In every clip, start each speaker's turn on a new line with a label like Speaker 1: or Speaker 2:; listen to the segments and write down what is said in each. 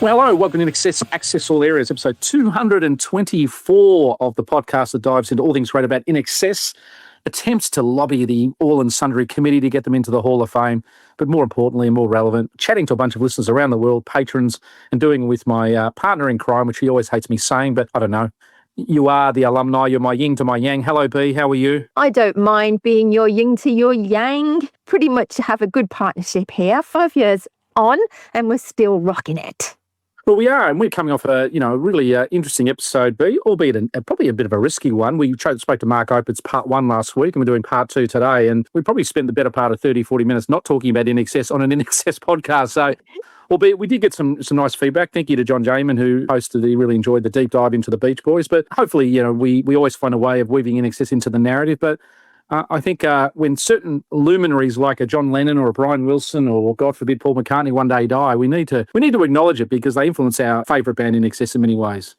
Speaker 1: Well, hello, welcome to INXS Access All Areas, episode 224 of the podcast that dives into all things great about INXS, attempts to lobby the All and Sundry Committee to get them into the Hall of Fame, but more importantly and more relevant, chatting to a bunch of listeners around the world, patrons, and doing it with my partner in crime, which he always hates me saying, but I don't know. You are the alumni. You're my yin to my yang. Hello, B. How are you?
Speaker 2: I don't mind being your yin to your yang. Pretty much have a good partnership here. 5 years on, and we're still rocking it.
Speaker 1: Well, we are, and we're coming off a really interesting episode, B, albeit probably a bit of a risky one. We spoke to Mark Opitz part 1 last week, and we're doing part 2 today, and we probably spent the better part of 30, 40 minutes not talking about INXS on an INXS podcast. So, albeit we did get some nice feedback. Thank you to John Jamin, who hosted. He really enjoyed the deep dive into the Beach Boys. But hopefully, we always find a way of weaving INXS into the narrative. But I think when certain luminaries like a John Lennon or a Brian Wilson or, God forbid, Paul McCartney one day die, we need to acknowledge it because they influence our favourite band INXS in many ways.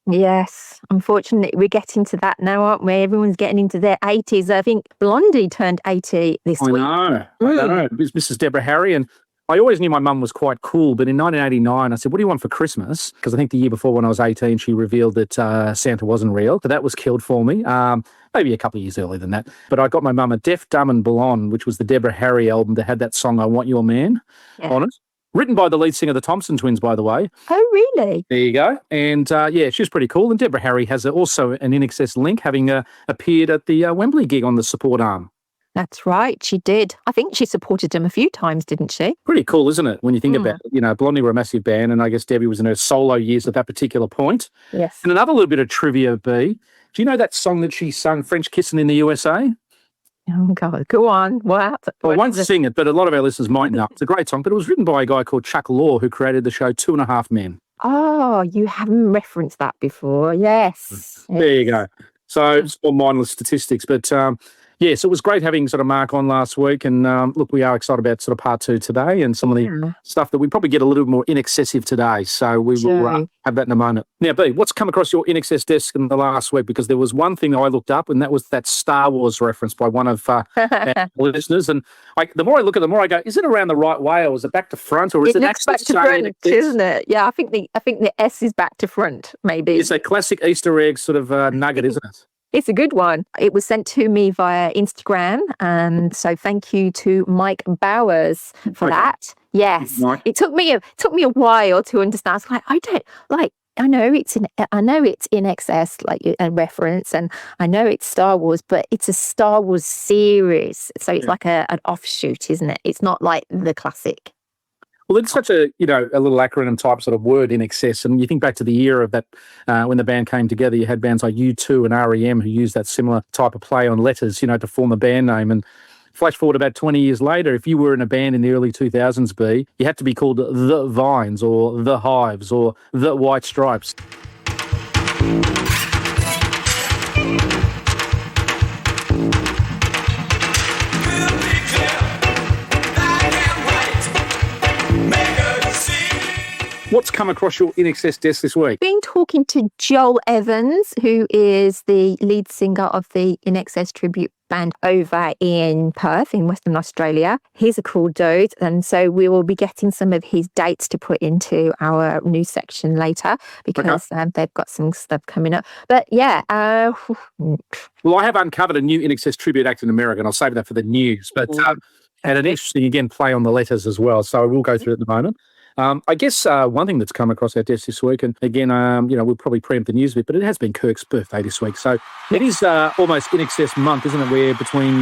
Speaker 2: Yes, unfortunately, we're getting to that now, aren't we? Everyone's getting into their 80s. I think Blondie turned 80 this week.
Speaker 1: I know. Mrs. Deborah Harry. And I always knew my mum was quite cool, but in 1989, I said, what do you want for Christmas? Because I think the year before when I was 18, she revealed that Santa wasn't real. So that was killed for me. Maybe a couple of years earlier than that. But I got my mum a Deaf, Dumb and Blonde, which was the Deborah Harry album that had that song, I Want Your Man, on it. Written by the lead singer of the Thompson Twins, by the way.
Speaker 2: Oh, really?
Speaker 1: There you go. And she was pretty cool. And Deborah Harry has also an INXS link, having appeared at the Wembley gig on the support arm.
Speaker 2: That's right, she did. I think she supported him a few times, didn't she?
Speaker 1: Pretty cool, isn't it? When you think about it, Blondie were a massive band, and I guess Debbie was in her solo years at that particular point.
Speaker 2: Yes.
Speaker 1: And another little bit of trivia, B. Do you know that song that she sung, French Kissing in the USA?
Speaker 2: Oh, God. Go on. What?
Speaker 1: Well, I won't sing it, but a lot of our listeners might know. It's a great song, but it was written by a guy called Chuck Law, who created the show 2.5 Men.
Speaker 2: Oh, you haven't referenced that before. Yes.
Speaker 1: There you go. So it's all mindless statistics, but yes, it was great having sort of Mark on last week. And look, we are excited about sort of part 2 today and some of the stuff that we probably get a little more inaccessive today. So we will have that in a moment. Now, B, what's come across your INXS desk in the last week? Because there was one thing that I looked up, and that was that Star Wars reference by one of our listeners. And the more I look at it, the more I go, is it around the right way, or is it back to front, or is it
Speaker 2: looks back to front, isn't it? Yeah, I think the S is back to front, maybe.
Speaker 1: It's a classic Easter egg sort of nugget, isn't it?
Speaker 2: It's a good one. It was sent to me via Instagram, and so thank you to Mike Bowers for that. Yes, Mike. It took me a while to understand. I was like, I know it's INXS, like a reference, and I know it's Star Wars, but it's a Star Wars series, so it's like an offshoot, isn't it? It's not like the classic.
Speaker 1: Well, it's such a little acronym type sort of word, INXS, and you think back to the era of that when the band came together, you had bands like U2 and REM who used that similar type of play on letters, to form a band name. And flash forward about 20 years later, if you were in a band in the early 2000s, B, you had to be called The Vines or The Hives or The White Stripes. What's come across your INXS desk this week?
Speaker 2: Been talking to Joel Evans, who is the lead singer of the INXS tribute band over in Perth in Western Australia. He's a cool dude, and so we will be getting some of his dates to put into our news section later because they've got some stuff coming up. But yeah.
Speaker 1: Well, I have uncovered a new INXS tribute act in America, and I'll save that for the news. But and an interesting, again, play on the letters as well. So we'll go through it in a moment. I guess one thing that's come across our desk this week, and again, we'll probably preempt the news a bit, but it has been Kirk's birthday this week. So it is almost INXS month, isn't it? We're between,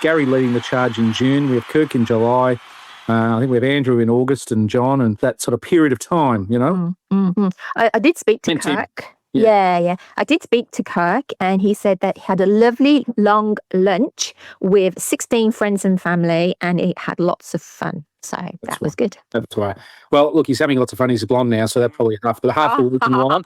Speaker 1: Gary leading the charge in June. We have Kirk in July. I think we have Andrew in August and John, and that sort of period of time,
Speaker 2: Mm-hmm. I did speak to Kirk. Yeah. I did speak to Kirk, and he said that he had a lovely long lunch with 16 friends and family, and he had lots of fun. So that was good.
Speaker 1: That's right. Well, look, he's having lots of fun. He's blonde now, so that's probably half the reason why.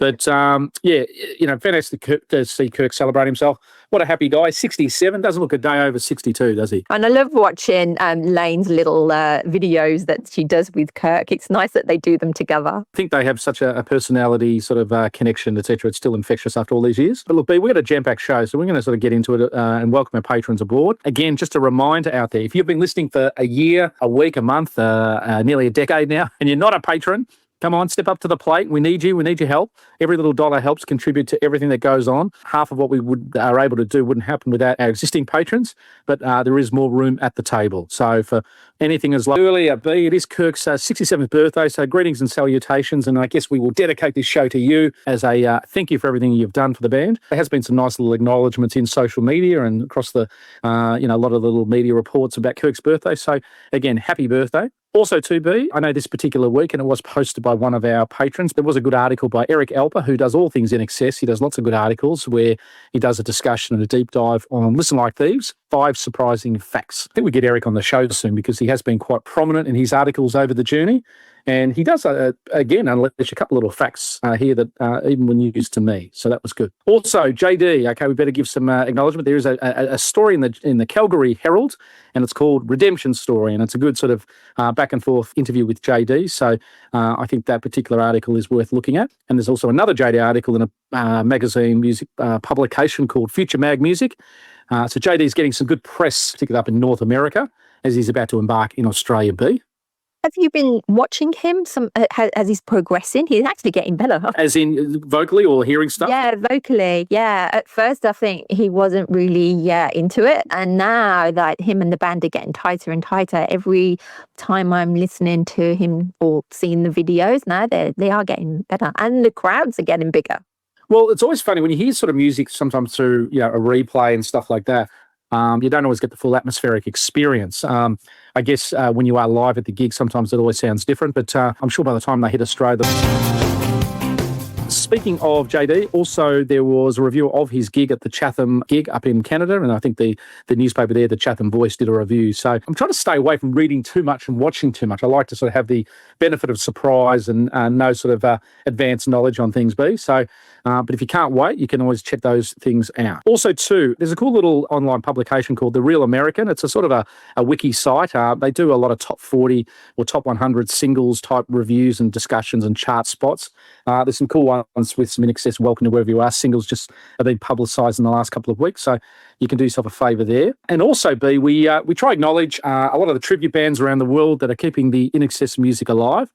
Speaker 1: But, fantastic to see Kirk celebrate himself. What a happy guy. 67, doesn't look a day over 62, does he?
Speaker 2: And I love watching Lane's little videos that she does with Kirk. It's nice that they do them together.
Speaker 1: I think they have such a personality sort of connection, etc. It's still infectious after all these years. But look, B, we've got a jam-packed show, so we're going to sort of get into it and welcome our patrons aboard. Again, just a reminder out there, if you've been listening for a year, a week, a month, nearly a decade now, and you're not a patron, Come on, step up to the plate. We need you. We need your help. Every little dollar helps contribute to everything that goes on. Half of what we are able to do wouldn't happen without our existing patrons, but there is more room at the table. So for anything as earlier, B, it is Kirk's 67th birthday, so greetings and salutations, and I guess we will dedicate this show to you as a thank you for everything you've done for the band. There has been some nice little acknowledgements in social media and across the, a lot of little media reports about Kirk's birthday. So again, happy birthday. Also, 2B, I know this particular week, and it was posted by one of our patrons, there was a good article by Eric Alper, who does all things INXS. He does lots of good articles where he does a discussion and a deep dive on, listen like these, 5 surprising facts. I think we get Eric on the show soon because he has been quite prominent in his articles over the journey. And he does, again, unleash a couple little facts here that even were news to me. So that was good. Also, JD, okay, we better give some acknowledgement. There is a story in the Calgary Herald, and it's called Redemption Story. And it's a good sort of back and forth interview with JD. So I think that particular article is worth looking at. And there's also another JD article in a magazine music publication called Future Mag Music. So JD is getting some good press, particularly up in North America, as he's about to embark in Australia B.
Speaker 2: Have you been watching him? As he's progressing, he's actually getting better.
Speaker 1: As in vocally or hearing stuff?
Speaker 2: Yeah, vocally. Yeah. At first, I think he wasn't really into it, and now that him and the band are getting tighter and tighter. Every time I'm listening to him or seeing the videos, now they are getting better, and the crowds are getting bigger.
Speaker 1: Well, it's always funny when you hear sort of music sometimes through a replay and stuff like that. You don't always get the full atmospheric experience. I guess when you are live at the gig, sometimes it always sounds different, but I'm sure by the time they hit Australia... Speaking of JD, also there was a review of his gig at the Chatham gig up in Canada, and I think the newspaper there, the Chatham Voice, did a review. So I'm trying to stay away from reading too much and watching too much. I like to sort of have the benefit of surprise and no sort of advanced knowledge on things be. So, but if you can't wait, you can always check those things out. Also, too, there's a cool little online publication called The Real American. It's a sort of a wiki site. They do a lot of top 40 or top 100 singles type reviews and discussions and chart spots. There's some cool ones with some INXS Welcome to Wherever You Are singles just have been publicised in the last couple of weeks, so you can do yourself a favour there. And also, B, we try to acknowledge a lot of the tribute bands around the world that are keeping the INXS music alive.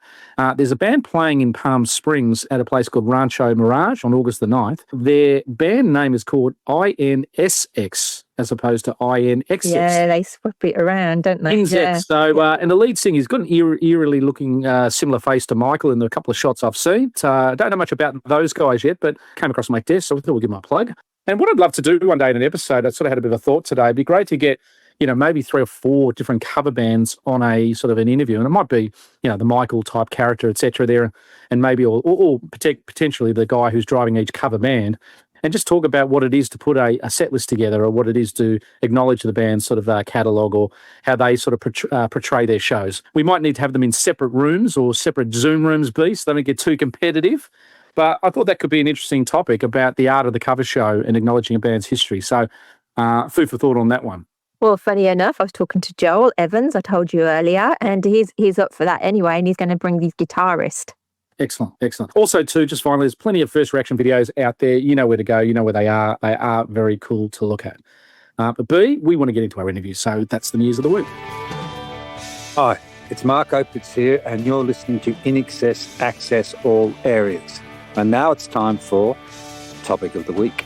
Speaker 1: There's a band playing in Palm Springs at a place called Rancho Mirage on August the 9th. Their band name is called INSX. As opposed to INXS.
Speaker 2: Yeah, they swap it around, don't they?
Speaker 1: INXS.
Speaker 2: Yeah.
Speaker 1: So, and the lead singer, he's got an eerily looking similar face to Michael in the couple of shots I've seen. I don't know much about those guys yet, but came across my desk, so I thought we'd give them a plug. And what I'd love to do one day in an episode, I sort of had a bit of a thought today, it'd be great to get, maybe 3 or 4 different cover bands on a sort of an interview. And it might be, the Michael type character, etc. there, and maybe, or potentially the guy who's driving each cover band. And just talk about what it is to put a set list together, or what it is to acknowledge the band's sort of catalogue, or how they sort of portray their shows. We might need to have them in separate rooms or separate Zoom rooms, so they don't get too competitive. But I thought that could be an interesting topic about the art of the cover show and acknowledging a band's history. So food for thought on that one.
Speaker 2: Well, funny enough, I was talking to Joel Evans, I told you earlier, and he's up for that anyway, and he's going to bring his guitarist.
Speaker 1: Excellent, excellent. Also, too, just finally, there's plenty of first reaction videos out there. You know where to go. You know where they are. They are very cool to look at. But B, we want to get into our interview, so that's the news of the week.
Speaker 3: Hi, it's Mark Opitz here, and you're listening to INXS Access All Areas. And now it's time for Topic of the Week.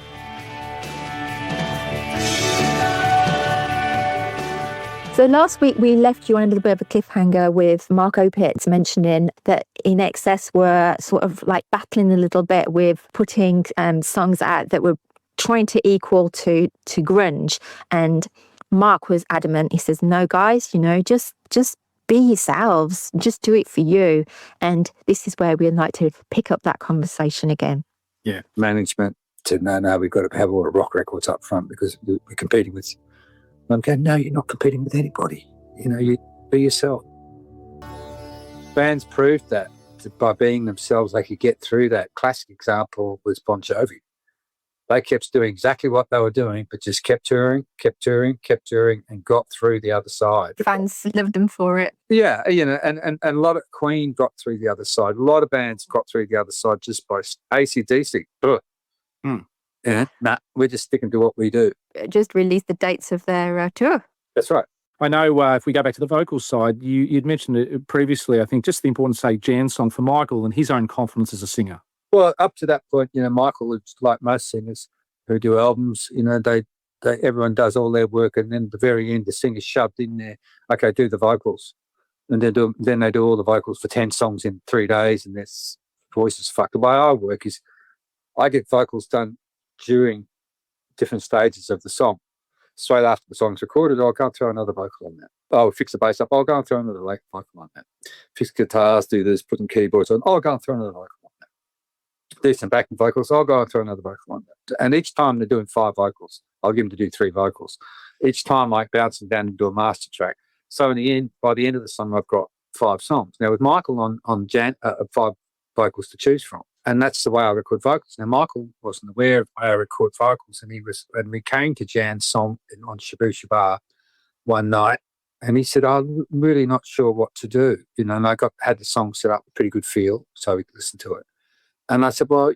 Speaker 2: So last week we left you on a little bit of a cliffhanger with Mark Opitz mentioning that INXS were sort of like battling a little bit with putting songs out that were trying to equal to grunge. And Mark was adamant. He says, no, guys, just be yourselves. Just do it for you. And this is where we'd like to pick up that conversation again.
Speaker 3: Yeah, management said, no, we've got to have all the rock records up front because we're competing with... I'm going, no, you're not competing with anybody. You be yourself. Bands proved that by being themselves, they could get through that. Classic example was Bon Jovi. They kept doing exactly what they were doing, but just kept touring, and got through the other side.
Speaker 2: Fans loved them for it.
Speaker 3: Yeah, and a lot of Queen got through the other side. A lot of bands got through the other side just by AC/DC. We're just sticking to what we do.
Speaker 2: Just released the dates of their tour.
Speaker 3: That's right.
Speaker 1: I know if we go back to the vocal side, you'd mentioned it previously, I think, just the importance, say, Jan's song for Michael and his own confidence as a singer.
Speaker 3: Well, up to that point, Michael is like most singers who do albums, they everyone does all their work, and then at the very end, the singer's shoved in there, okay, do the vocals. And then they do all the vocals for 10 songs in 3 days, and their voice is fucked. The way I work is I get vocals done during different stages of the song. Straight after the song's recorded, I'll go and throw another vocal on that. I'll fix the bass up, I'll go and throw another vocal on that. Fix guitars, do this, put some keyboards on, I'll go and throw another vocal on that. Do some backing vocals, I'll go and throw another vocal on that. And each time they're doing 5 vocals, I'll give them to do 3 vocals. Each time I bounce them down and do a master track. So in the end, by the end of the song, I've got 5 songs. Now with Michael on Jan, 5 vocals to choose from. And that's the way I record vocals. Now, Michael wasn't aware of the way I record vocals, and we came to Jan's song on Shabu Shabar one night, and he said, I'm really not sure what to do, and I had the song set up with a pretty good feel so we could listen to it. And I said, well,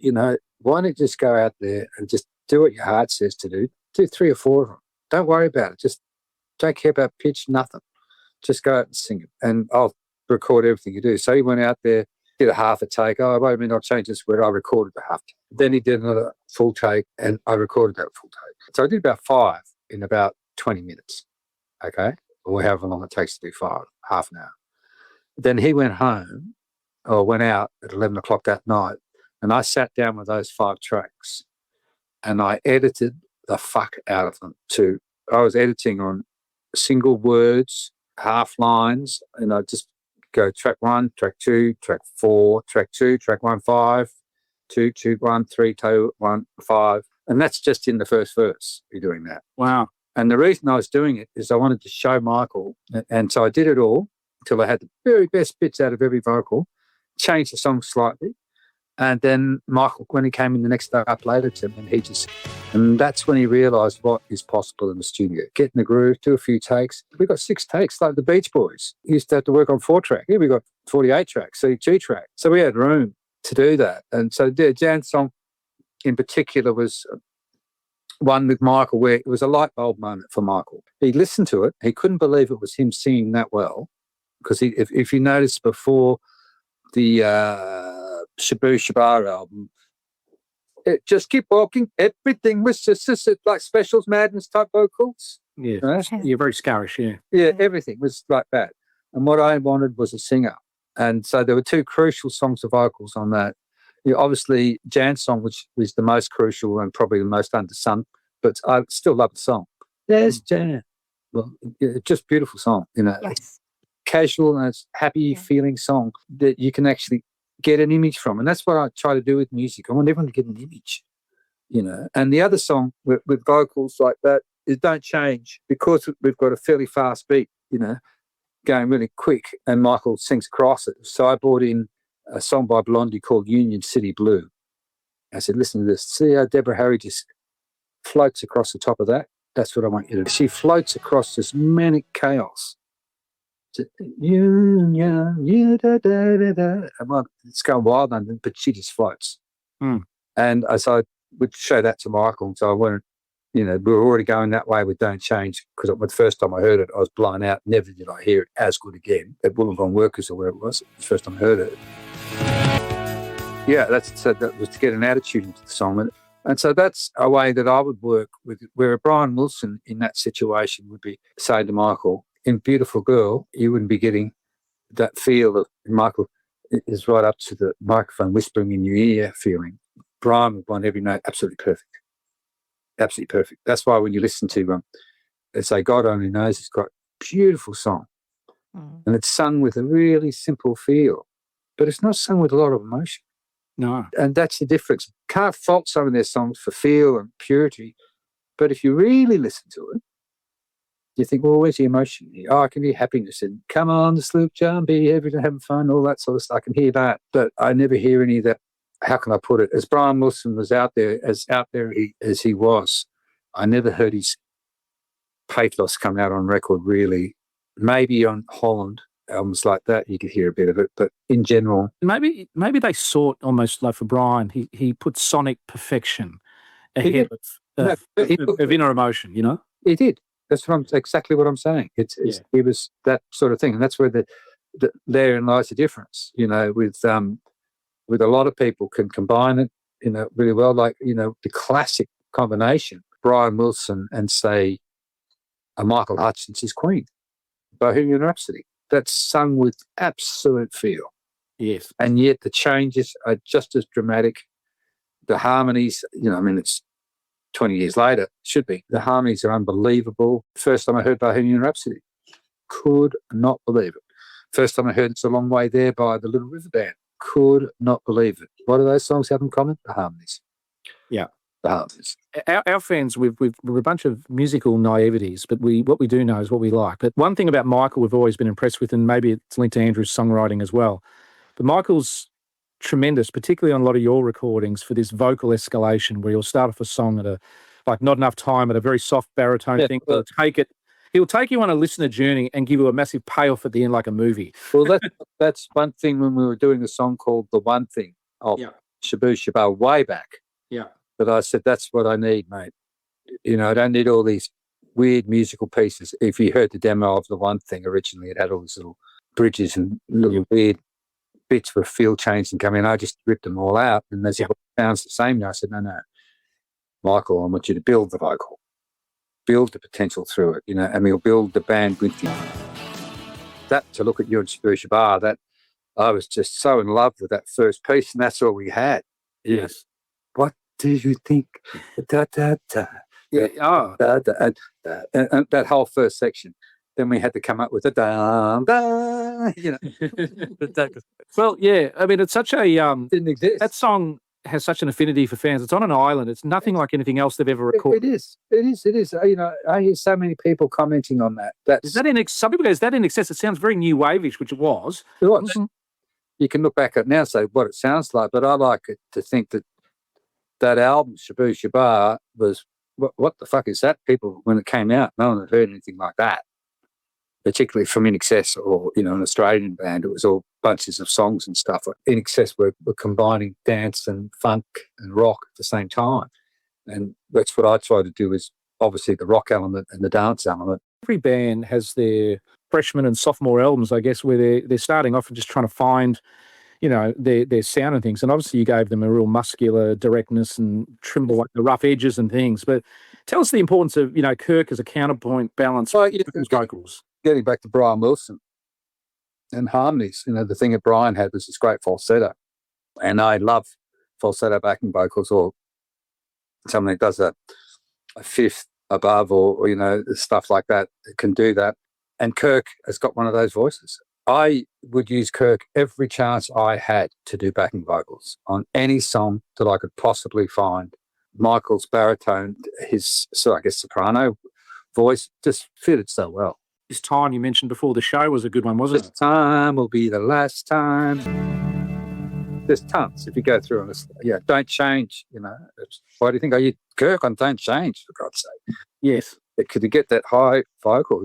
Speaker 3: why don't you just go out there and just do what your heart says to do 3 or 4 of them. Don't worry about it. Just don't care about pitch, nothing. Just go out and sing it, and I'll record everything you do. So he went out there, did a half a take. Oh, wait a minute, I'll change this word. I recorded the half take. Then he did another full take, and I recorded that full take. So I did about 5 in about 20 minutes, okay? Or however long it takes to do 5, half an hour. Then he went home, or went out at 11 o'clock that night, and I sat down with those 5 tracks, and I edited the fuck out of them too. I was editing on single words, half lines, and I just go track 1, track 2, track 4, track 2, track 1, 5, 2, 2, 1, 3, 2, 1, 5. And that's just in the first verse, you're doing that.
Speaker 1: Wow.
Speaker 3: And the reason I was doing it is I wanted to show Michael. And so I did it all until I had the very best bits out of every vocal, changed the song slightly. And then Michael, when he came in the next day up later to me, and that's when he realised what is possible in the studio. Get in the groove, do a few takes. We got 6 takes like the Beach Boys. He used to have to work on 4 track. Here we got 48 tracks, 32 track. So we had room to do that. And so Jan's song in particular was one with Michael where it was a light bulb moment for Michael. He listened to it. He couldn't believe it was him singing that well, because if you notice before the Shabu Shabar album, it just keep walking. Everything was just like Specials Madness type vocals.
Speaker 1: Yeah,
Speaker 3: right?
Speaker 1: You're very scarish, yeah.
Speaker 3: Yeah, everything was like that. And what I wanted was a singer. And so there were 2 crucial songs of vocals on that. Obviously, Jan's song, which was the most crucial and probably the most undersung, but I still love the song. There's Jan. Well, just beautiful song,
Speaker 2: Yes.
Speaker 3: Casual and it's happy feeling song that you can actually get an image from. And that's what I try to do with music. I want everyone to get an image, And the other song with vocals like that is Don't Change, because we've got a fairly fast beat, going really quick, and Michael sings across it. So I brought in a song by Blondie called Union City Blue. I said, listen to this. See how Deborah Harry just floats across the top of that? That's what I want you to do. She floats across this manic chaos. Union, da, da, da, da. It's going wild, but she just floats. And so I would show that to Michael. So I wanted, we were already going that way with Don't Change, because the first time I heard it, I was blown out. Never did I hear it as good again at Wollongong Workers or where it was. The first time I heard it. Yeah, that was to get an attitude into the song. And so that's a way that I would work with, where Brian Wilson in that situation would be saying to Michael, in Beautiful Girl, you wouldn't be getting that feel of Michael is right up to the microphone whispering in your ear feeling. Brian would want every note absolutely perfect. Absolutely perfect. That's why when you listen to they say God Only Knows, it's got a beautiful song. And it's sung with a really simple feel, but it's not sung with a lot of emotion.
Speaker 1: No.
Speaker 3: And that's the difference. Can't fault some of their songs for feel and purity, but if you really listen to it, you think, well, where's the emotion here? Oh, I can hear happiness and come on the sloop, John, be everything, having fun, all that sort of stuff. I can hear that, but I never hear any of that. How can I put it? As Brian Wilson was out there as he was, I never heard his pathos come out on record really. Maybe on Holland albums like that, you could hear a bit of it, but in general,
Speaker 1: maybe they sought almost like for Brian. He put sonic perfection ahead of inner emotion.
Speaker 3: He did. That's exactly what I'm saying. It was that sort of thing, and that's where therein lies the difference. With a lot of people can combine it, really well. Like the classic combination, Brian Wilson and say a Michael Hutchins' Queen, Bohemian Rhapsody. That's sung with absolute feel.
Speaker 1: Yes.
Speaker 3: And yet the changes are just as dramatic. The harmonies, it's 20 years later, should be. The harmonies are unbelievable. First time I heard Bohemian Rhapsody, could not believe it. First time I heard It's a Long Way There by the Little River Band, could not believe it. What do those songs have in common? The harmonies.
Speaker 1: Yeah.
Speaker 3: The harmonies.
Speaker 1: Our fans, we're a bunch of musical naiveties, but what we do know is what we like. But one thing about Michael we've always been impressed with, and maybe it's linked to Andrew's songwriting as well, but Michael's tremendous, particularly on a lot of your recordings, for this vocal escalation where you'll start off a song at not enough time at a very soft baritone thing. Well, he'll take you on a listener journey and give you a massive payoff at the end, like a movie.
Speaker 3: Well, that's one thing when we were doing a song called The One Thing of Shabu Shabar way back.
Speaker 1: Yeah.
Speaker 3: But I said, that's what I need, mate. I don't need all these weird musical pieces. If you heard the demo of The One Thing originally, it had all these little bridges and little weird bits for field change and come in. I just ripped them all out, and it sounds the same now. I said, no, Michael, I want you to build the vocal, build the potential through it, and we'll build the band with you. That, to look at you and Shabu Shabar, that I was just so in love with that first piece, and that's all we had.
Speaker 1: Yes.
Speaker 3: What do you think? Da, da, da.
Speaker 1: Yeah.
Speaker 3: Da, da, and that whole first section. Then we had to come up with a da, da,
Speaker 1: Well, yeah. I mean, it's such a
Speaker 3: didn't exist.
Speaker 1: That song has such an affinity for fans. It's on an island. It's nothing like anything else they've ever recorded.
Speaker 3: It is. I hear so many people commenting on that.
Speaker 1: Is that some people go, is that INXS? It sounds very new wave-ish, which it was.
Speaker 3: You can look back at it now and say what it sounds like, but I like it to think that album, Shabu Shabar, was, what the fuck is that? People, when it came out, no one had heard anything like that, particularly from INXS or, an Australian band. It was all bunches of songs and stuff. INXS were combining dance and funk and rock at the same time. And that's what I try to do, is obviously the rock element and the dance element.
Speaker 1: Every band has their freshman and sophomore albums, I guess, where they're starting off and just trying to find, their sound and things. And obviously you gave them a real muscular directness and trimble, like the rough edges and things. But tell us the importance of, Kirk as a counterpoint balance vocals.
Speaker 3: Getting back to Brian Wilson and harmonies, the thing that Brian had was this great falsetto. And I love falsetto backing vocals, or something that does a fifth above, or stuff like that. It can do that. And Kirk has got one of those voices. I would use Kirk every chance I had to do backing vocals on any song that I could possibly find. Michael's baritone, his, soprano voice just fitted so well.
Speaker 1: This time you mentioned before the show was a good one, wasn't it?
Speaker 3: This time will be the last time. There's tons if you go through on this. Yeah, Don't Change. Why do you think I use Kirk on Don't Change, for God's sake?
Speaker 1: Yes.
Speaker 3: Could you get that high vocal,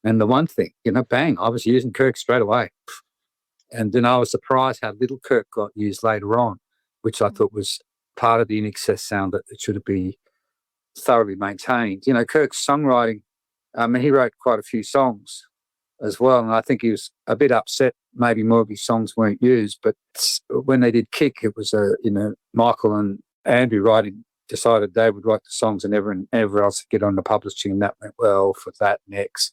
Speaker 3: And The One Thing, bang, I was using Kirk straight away. And then I was surprised how little Kirk got used later on, which I thought was part of the INXS sound that it should be thoroughly maintained. Kirk's songwriting, he wrote quite a few songs as well, and I think he was a bit upset maybe more of his songs weren't used, but when they did Kick, it was, Michael and Andrew decided they would write the songs and everyone else would get on the publishing, and that went well for that next.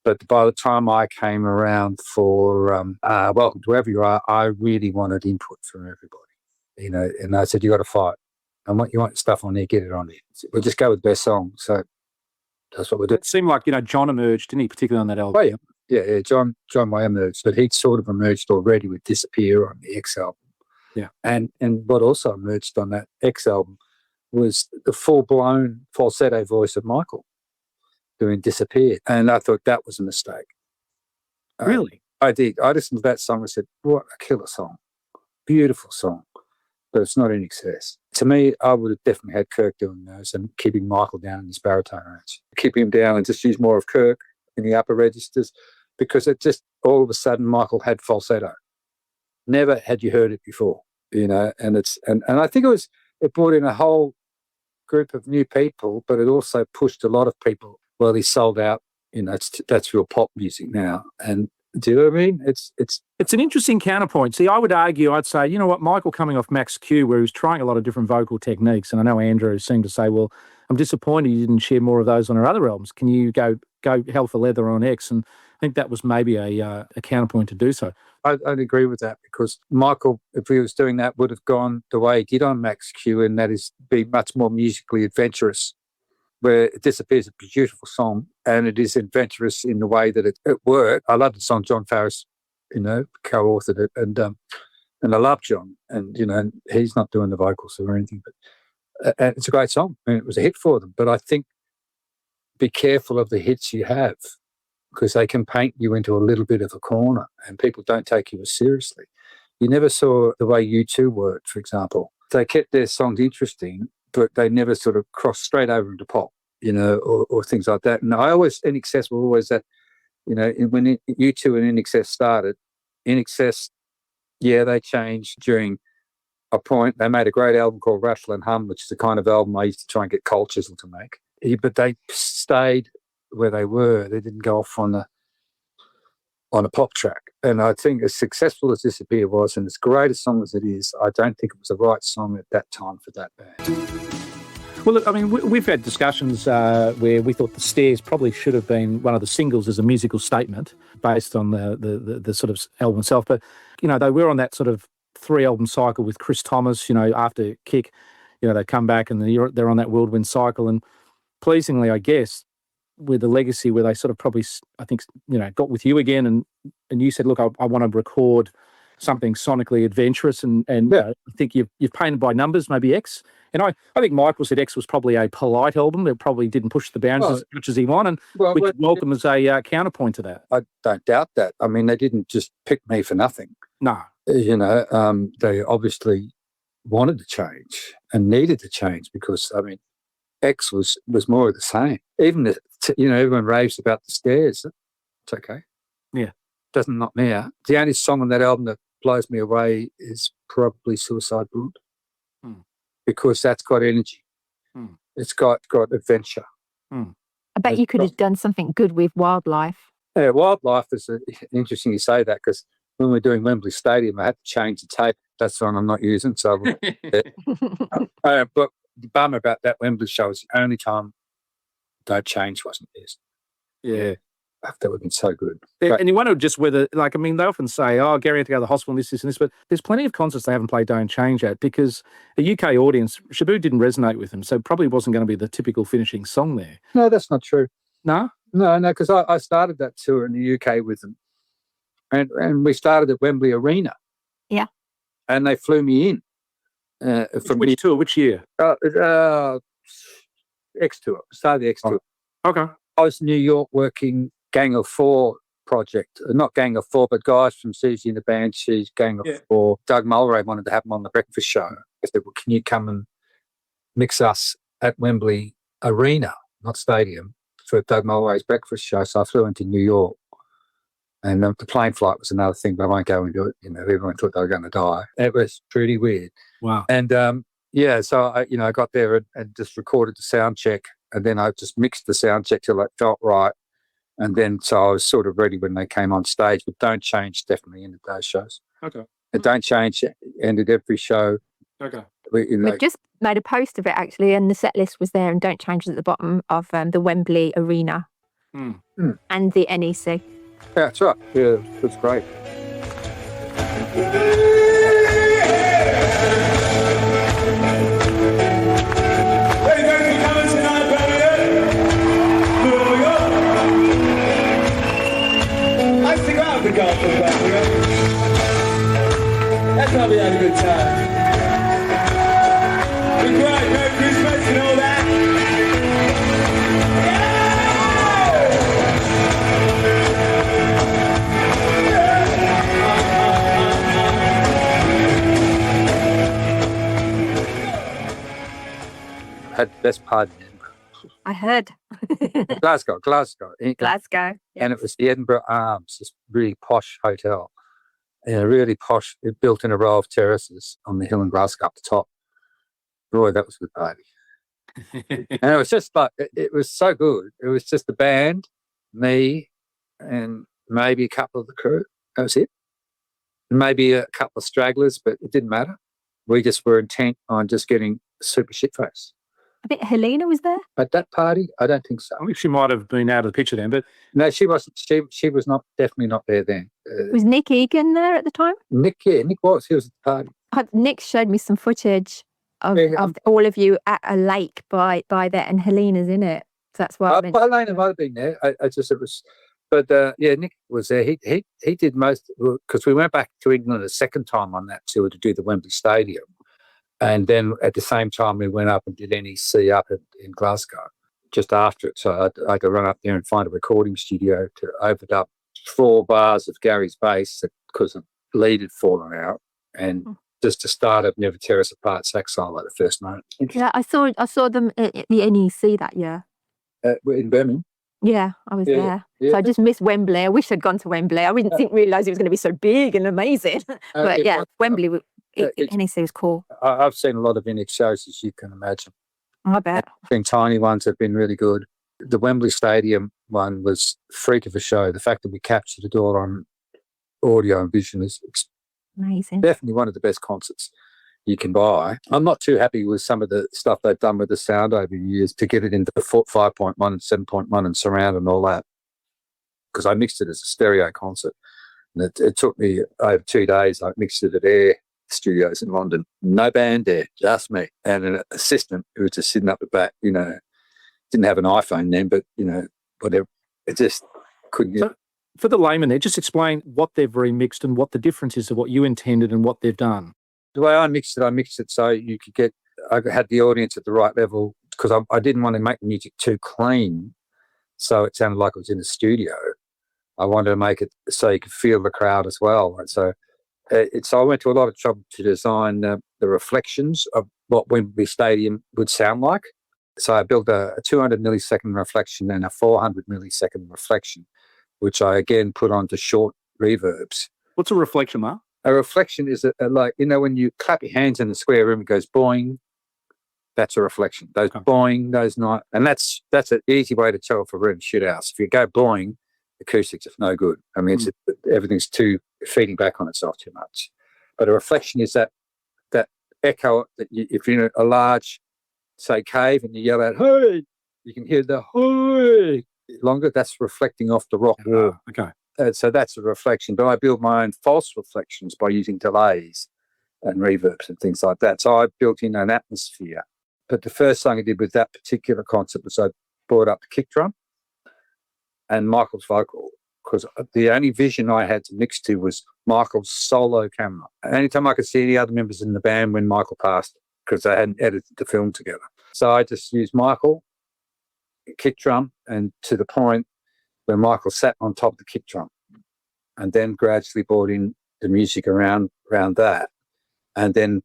Speaker 3: But by the time I came around for Welcome to Wherever You Are, I really wanted input from everybody, and I said, you got to fight. You want your stuff on there, get it on there. We'll just go with the best song. So that's what we did.
Speaker 1: It seemed like, John emerged, didn't he, particularly on that album?
Speaker 3: Oh, yeah. John may emerged, but he'd sort of emerged already with Disappear on the X album.
Speaker 1: Yeah.
Speaker 3: And what also emerged on that X album was the full-blown falsetto voice of Michael doing Disappear. And I thought that was a mistake.
Speaker 1: Really?
Speaker 3: I did. I listened to that song and said, what a killer song. Beautiful song. But it's not INXS. To me, I would have definitely had Kirk doing those and keeping Michael down in his baritone range. Keep him down and just use more of Kirk in the upper registers, because it just all of a sudden Michael had falsetto. Never had you heard it before, and I think it brought in a whole group of new people, but it also pushed a lot of people well, he's sold out. That's real pop music now. And do you know what I mean?
Speaker 1: It's an interesting counterpoint. See, I would argue, I'd say, you know what, Michael coming off Max Q, where he was trying a lot of different vocal techniques, and I know Andrew seemed to say, well, I'm disappointed you didn't share more of those on our other albums. Can you go hell for leather on X? And I think that was maybe a counterpoint to do so.
Speaker 3: I'd agree with that, because Michael, if he was doing that, would have gone the way he did on Max Q, and that is be much more musically adventurous, where It Disappears is a beautiful song, and it is adventurous in the way that it worked. I love the song. John Farris, co-authored it, and I love John, and and he's not doing the vocals or anything, but and it's a great song, and it was a hit for them. But I think be careful of the hits you have, because they can paint you into a little bit of a corner, and people don't take you as seriously. You never saw the way U2 worked, for example. They kept their songs interesting, but they never sort of crossed straight over into pop, or things like that. And INXS were always that, when U2 and INXS started, INXS, they changed during a point. They made a great album called Rattle and Hum, which is the kind of album I used to try and get Cold Chisel to make. But they stayed where they were. They didn't go off on a pop track. And I think as successful as Disappear was, and as great a song as it is, I don't think it was the right song at that time for that band.
Speaker 1: Well, look, I mean, we've had discussions where we thought The Stairs probably should have been one of the singles as a musical statement based on the sort of album itself. But, they were on that sort of 3-album cycle with Chris Thomas, after Kick, they come back and they're on that whirlwind cycle. And pleasingly, I guess, with the legacy where they sort of probably, I think, got with you again and you said, look, I want to record something sonically adventurous and I think you've painted by numbers, maybe X. And I think Michael said X was probably a polite album that probably didn't push the boundaries as much as he wanted, and we could welcome as a counterpoint to that.
Speaker 3: I don't doubt that. I mean, they didn't just pick me for nothing.
Speaker 1: No.
Speaker 3: They obviously wanted to change and needed to change, because, I mean, X was more of the same. Even, everyone raves about The Stairs. It's okay.
Speaker 1: Yeah.
Speaker 3: Doesn't knock me out. The only song on that album that blows me away is probably Suicide Blonde, because that's got energy. It's got adventure.
Speaker 2: I bet you could have done something good with Wildlife.
Speaker 3: Yeah, Wildlife is interesting you say that, because when we're doing Wembley Stadium, I had to change the tape. That song I'm not using. So, but the bummer about that Wembley show is the only time Don't Change wasn't used.
Speaker 1: Yeah.
Speaker 3: That would have been so good.
Speaker 1: And you wonder just whether, they often say, oh, Gary had to go to the hospital, this, and this, but there's plenty of concerts they haven't played Don't Change at, because a UK audience, Shabu didn't resonate with them, so probably wasn't going to be the typical finishing song there.
Speaker 3: No, that's not true.
Speaker 1: No?
Speaker 3: No, because I started that tour in the UK with them, and we started at Wembley Arena.
Speaker 2: Yeah.
Speaker 3: And they flew me in.
Speaker 1: Which tour? Which year?
Speaker 3: X Tour. Started the X Tour.
Speaker 1: Okay.
Speaker 3: I was in New York working Gang of Four project. Not Gang of Four, but guys from Susie and the Banshees, Gang of Four. Doug Mulray wanted to have them on the breakfast show. I said, well, can you come and mix us at Wembley Arena, not Stadium, for Doug Mulray's breakfast show? So I flew into New York. And the plane flight was another thing, but I won't go into it. Everyone thought they were going to die. It was pretty weird.
Speaker 1: Wow.
Speaker 3: And so I got there and just recorded the sound check, and then I just mixed the sound check till it felt right. And then so I was sort of ready when they came on stage. But Don't Change definitely ended those shows.
Speaker 1: Okay.
Speaker 3: And Don't Change ended every show.
Speaker 1: Okay.
Speaker 2: We've just made a post of it, actually, and the set list was there, and Don't Change was at the bottom of the Wembley Arena and the NEC.
Speaker 3: Yeah, that's right. Yeah, that's great.
Speaker 4: That's how we had a good time. We're great, Merry Christmas and all that.
Speaker 3: Had the best party in Edinburgh.
Speaker 2: I heard.
Speaker 3: Glasgow.
Speaker 2: Glasgow.
Speaker 3: And it was the Edinburgh Arms, this really posh hotel. Really posh, built in a row of terraces on the hill in Glasgow up the top. Boy, that was a good party. And it was just like, it was so good. It was just the band, me, and maybe a couple of the crew. That was it. Maybe a couple of stragglers, but it didn't matter. We just were intent on just getting super shit-faced.
Speaker 2: I think Helena was there.
Speaker 3: At that party, I don't think so.
Speaker 1: I think she might have been out of the picture then, but
Speaker 3: No, she wasn't. She was not, definitely not there then.
Speaker 2: Was Nick Egan there at the time?
Speaker 3: Nick, yeah, Nick was. He was at the party.
Speaker 2: Nick showed me some footage of,
Speaker 3: Yeah,
Speaker 2: of all of you at a lake by there, and Helena's in it. So that's why I meant.
Speaker 3: Helena might have been there. I just, it was, but yeah, Nick was there. He did most, because we went back to England a second time on that tour to do the Wembley Stadium. And then at the same time, we went up and did NEC up in Glasgow just after it. So I had to run up there and find a recording studio to overdub 4 bars of Gary's bass because the lead had fallen out, and just to start a Never Tear Us Apart sax solo at the first note.
Speaker 2: Yeah, I saw them at the NEC that year.
Speaker 3: In Birmingham.
Speaker 2: Yeah, I was there.
Speaker 3: Yeah.
Speaker 2: So I just missed Wembley. I wish I'd gone to Wembley. I didn't realise it was going to be so big and amazing. But yeah, Wembley, NEC was cool.
Speaker 3: I've seen a lot of NX shows, as you can imagine.
Speaker 2: I bet.
Speaker 3: Been tiny ones have been really good. The Wembley Stadium one was a freak of a show. The fact that we captured it all on audio and vision is
Speaker 2: Amazing.
Speaker 3: definitely one of the best concerts you can buy. I'm not too happy with some of the stuff they've done with the sound over the years to get it into 5.1 and 7.1 and surround and all that, because I mixed it as a stereo concert. And it took me over 2 days. I mixed it at Air Studios in London. No band there, just me and an assistant who was just sitting up the back, didn't have an iPhone then, but, whatever. It just couldn't get...
Speaker 1: So for the layman there, just explain what they've remixed and what the difference is to what you intended and what they've done.
Speaker 3: The way I mixed it so you could get... I had the audience at the right level, because I didn't want to make the music too clean so it sounded like it was in a studio. I wanted to make it so you could feel the crowd as well. And so I went to a lot of trouble to design the reflections of what Wembley Stadium would sound like. So I built a 200 millisecond reflection and a 400 millisecond reflection, which I again put onto short reverbs.
Speaker 1: What's a reflection, Mark?
Speaker 3: A reflection is like, when you clap your hands in the square room, it goes boing. That's a reflection. Those boing, those not. And that's an easy way to tell for room shithouse. If you go boing, acoustics are no good. I mean, everything's too feeding back on itself too much. But a reflection is that echo that if you're in a large, say, cave and you yell out, "Hey!" you can hear the "Hey!" longer. That's reflecting off the rock wall.
Speaker 1: Okay.
Speaker 3: So that's a reflection. But I build my own false reflections by using delays and reverbs and things like that. So I built in an atmosphere. But the first thing I did with that particular concept was I brought up the kick drum and Michael's vocal, because the only vision I had to mix to was Michael's solo camera. Anytime I could see any other members in the band when Michael passed, because they hadn't edited the film together. So I just used Michael, kick drum, and to the point where Michael sat on top of the kick drum, and then gradually brought in the music around that, and then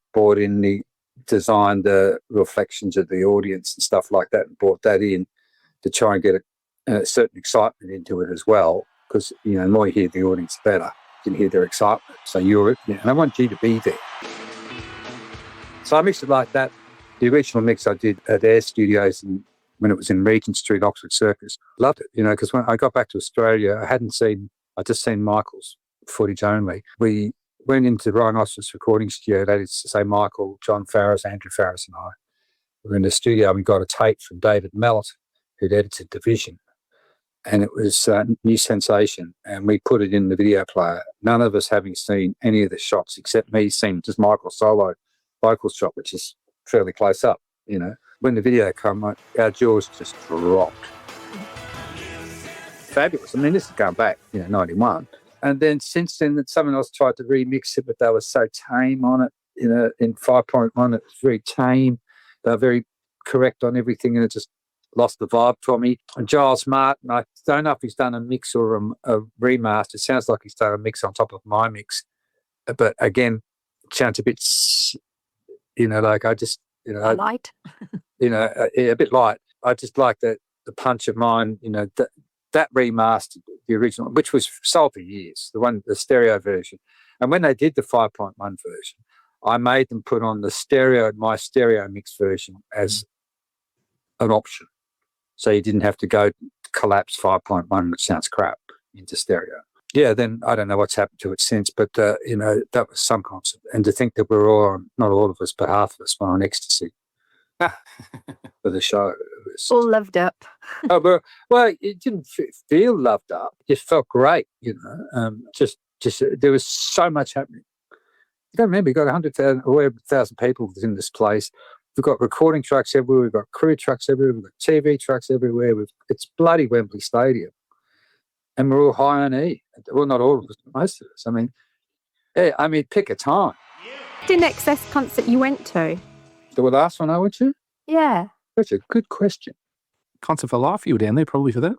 Speaker 3: designed the reflections of the audience and stuff like that, and brought that in to try and get a certain excitement into it as well, because the more you hear the audience, the better you can hear their excitement. So and I want you to be there. So I mixed it like that. The original mix I did at Air Studios when it was in Regent Street, Oxford Circus. Loved it, because when I got back to Australia, I'd just seen Michael's footage only. We went into Rhinoceros recording studio, that is to say Michael, John Farris, Andrew Farris and I were in the studio, and we got a tape from David Mallet, who'd edited Division. And it was a new sensation, and we put it in the video player, none of us having seen any of the shots except me seeing just Michael's solo vocal shot, which is fairly close up, When the video came, our jaws just dropped. Fabulous. I mean, this is going back, 91. And then since then, someone else tried to remix it, but they were so tame on it. In 5.1, it was very tame. They were very correct on everything, and it just lost the vibe for me. And Giles Martin, I don't know if he's done a mix or a remaster. It sounds like he's done a mix on top of my mix. But again, it sounds a bit... like I just,
Speaker 2: light.
Speaker 3: A bit light. I just like the punch of mine, that remastered the original, which was sold for years, the stereo version. And when they did the 5.1 version, I made them put on my stereo mix version as an option. So you didn't have to go collapse 5.1, which sounds crap, into stereo. Yeah, then I don't know what's happened to it since, but, that was some concept. And to think that we're all on, not all of us, but half of us were on ecstasy for the show. It was,
Speaker 2: All loved up.
Speaker 3: well, it didn't feel loved up. It just felt great, just there was so much happening. You don't remember, you've got 100,000 people in this place. We've got recording trucks everywhere. We've got crew trucks everywhere. We've got TV trucks everywhere. It's bloody Wembley Stadium. And we're all high on E. Well, not all of us, but most of us. Pick a time.
Speaker 2: INXS concert you went to?
Speaker 3: The last one I went to?
Speaker 2: Yeah.
Speaker 3: That's a good question.
Speaker 1: Concert for Life, you were down there probably for that?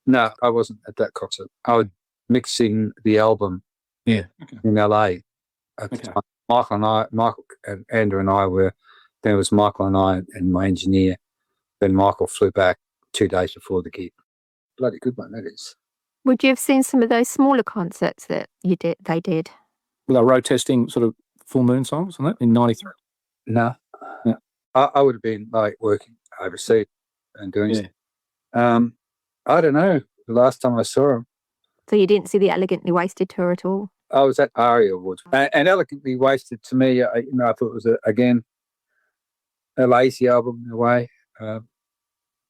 Speaker 3: No, I wasn't at that concert. I was mixing the album in LA at the time. Michael and Andrew and I were, then it was Michael and I and my engineer. Then Michael flew back 2 days before the gig. Bloody good one, that is.
Speaker 2: Would you have seen some of those smaller concerts that they did?
Speaker 1: Well, they were road testing sort of Full Moon songs and that in 93.
Speaker 3: No. Yeah. I would have been like working overseas and doing stuff. I don't know. The last time I saw him.
Speaker 2: So you didn't see the Elegantly Wasted tour at all?
Speaker 3: I was at ARIA Awards. And Elegantly Wasted, to me, I thought it was, again, a lazy album in a way.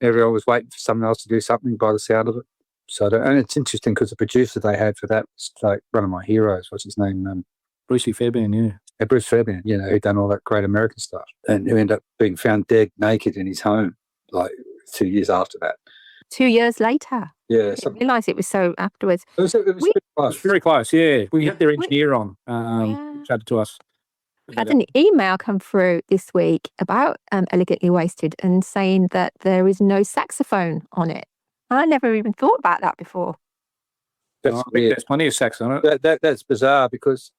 Speaker 3: Everyone was waiting for someone else to do something by the sound of it. And it's interesting because the producer they had for that was like one of my heroes. What's his name?
Speaker 1: Brucey Fairbairn, yeah.
Speaker 3: Bruce Fairbairn, who'd done all that great American stuff. And who ended up being found dead naked in his home, like 2 years after that.
Speaker 2: 2 years later?
Speaker 3: Yeah.
Speaker 2: I didn't realise it was so afterwards.
Speaker 3: It was pretty close.
Speaker 1: It was very close, yeah. We had their engineer on, chatted to us.
Speaker 2: I had an email come through this week about Elegantly Wasted and saying that there is no saxophone on it. I never even thought about that before.
Speaker 3: That's weird.
Speaker 1: There's plenty of sax on it.
Speaker 3: That's bizarre because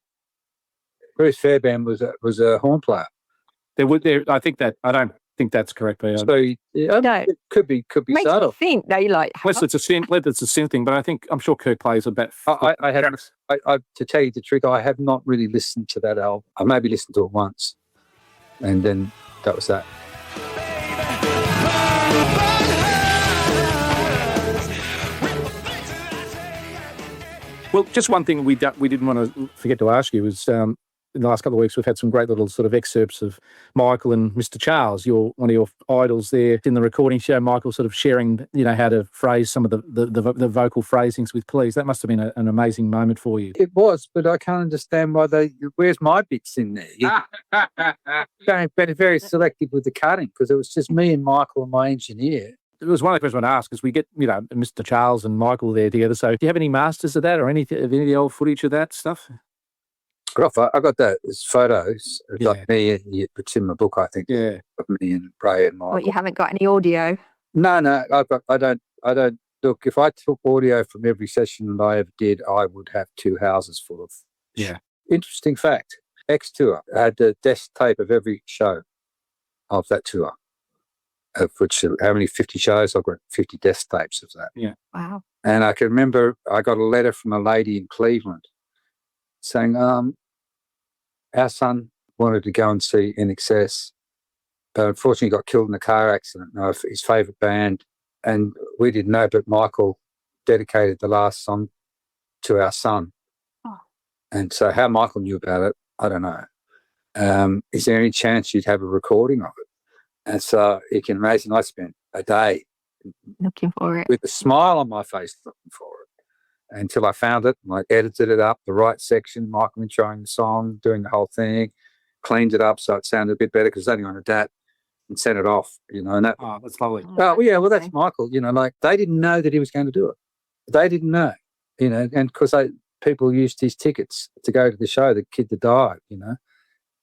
Speaker 3: Bruce Fairbairn was a horn player.
Speaker 1: I don't think that's correct. But
Speaker 3: so it could be
Speaker 2: Makes
Speaker 3: subtle.
Speaker 2: me think though, like
Speaker 1: unless it's a synth thing, but I'm sure Kirk plays about.
Speaker 3: To tell you the truth, I have not really listened to that album. I maybe listened to it once, and then that was that.
Speaker 1: Well, just one thing we didn't want to forget to ask you was in the last couple of weeks we've had some great little sort of excerpts of Michael and Mr. Charles, one of your idols there in the recording show. Michael sort of sharing, how to phrase some of the vocal phrasings with Please. That must have been an amazing moment for you.
Speaker 3: It was, but I can't understand why where's my bits in there? You've been very selective with the cutting because it was just me and Michael and my engineer.
Speaker 1: It was one of the questions I want to ask, because we get, Mr. Charles and Michael there together. So do you have any masters of that or any of the old footage of that stuff?
Speaker 3: I got those photos of like me, and it's in my book, I think.
Speaker 1: Yeah.
Speaker 3: Of me and Ray and Michael.
Speaker 2: What, you haven't got any audio?
Speaker 3: No. I don't look. If I took audio from every session that I ever did, I would have 2 houses full of.
Speaker 1: Yeah.
Speaker 3: Interesting fact. X tour. I had the desk tape of every show of that tour. Of which, how many 50 shows? I've got 50 desk tapes of that.
Speaker 1: Yeah.
Speaker 2: Wow.
Speaker 3: And I can remember I got a letter from a lady in Cleveland saying, our son wanted to go and see INXS, but unfortunately got killed in a car accident. His favourite band, and we didn't know, but Michael dedicated the last song to our son.
Speaker 2: Oh.
Speaker 3: And so how Michael knew about it, I don't know. Is there any chance you'd have a recording of it? And so you can imagine I spent a day
Speaker 2: looking for it
Speaker 3: with a smile on my face looking for it until I found it. And I edited it up, the right section, Michael introing the song, doing the whole thing, cleaned it up so it sounded a bit better because it's only on a DAT, and sent it off, and that.
Speaker 1: Oh, that's lovely.
Speaker 3: Oh, yeah, well, that's Michael, like they didn't know that he was going to do it. They didn't know, and because people used his tickets to go to the show, the kid that died,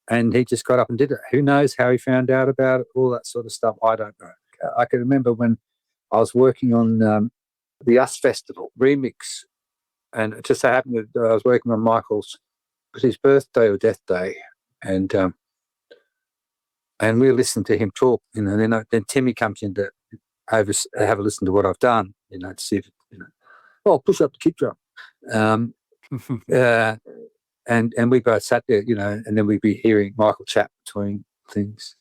Speaker 3: and he just got up and did it. Who knows how he found out about it, all that sort of stuff. I don't know. I can remember when I was working on the US Festival remix, and it just so happened that I was working on Michael's, it was his birthday or death day, and we listened to him talk, then Timmy comes in to have a listen to what I've done, to see if, push up the kick drum. And we both sat there, and then we'd be hearing Michael chat between things.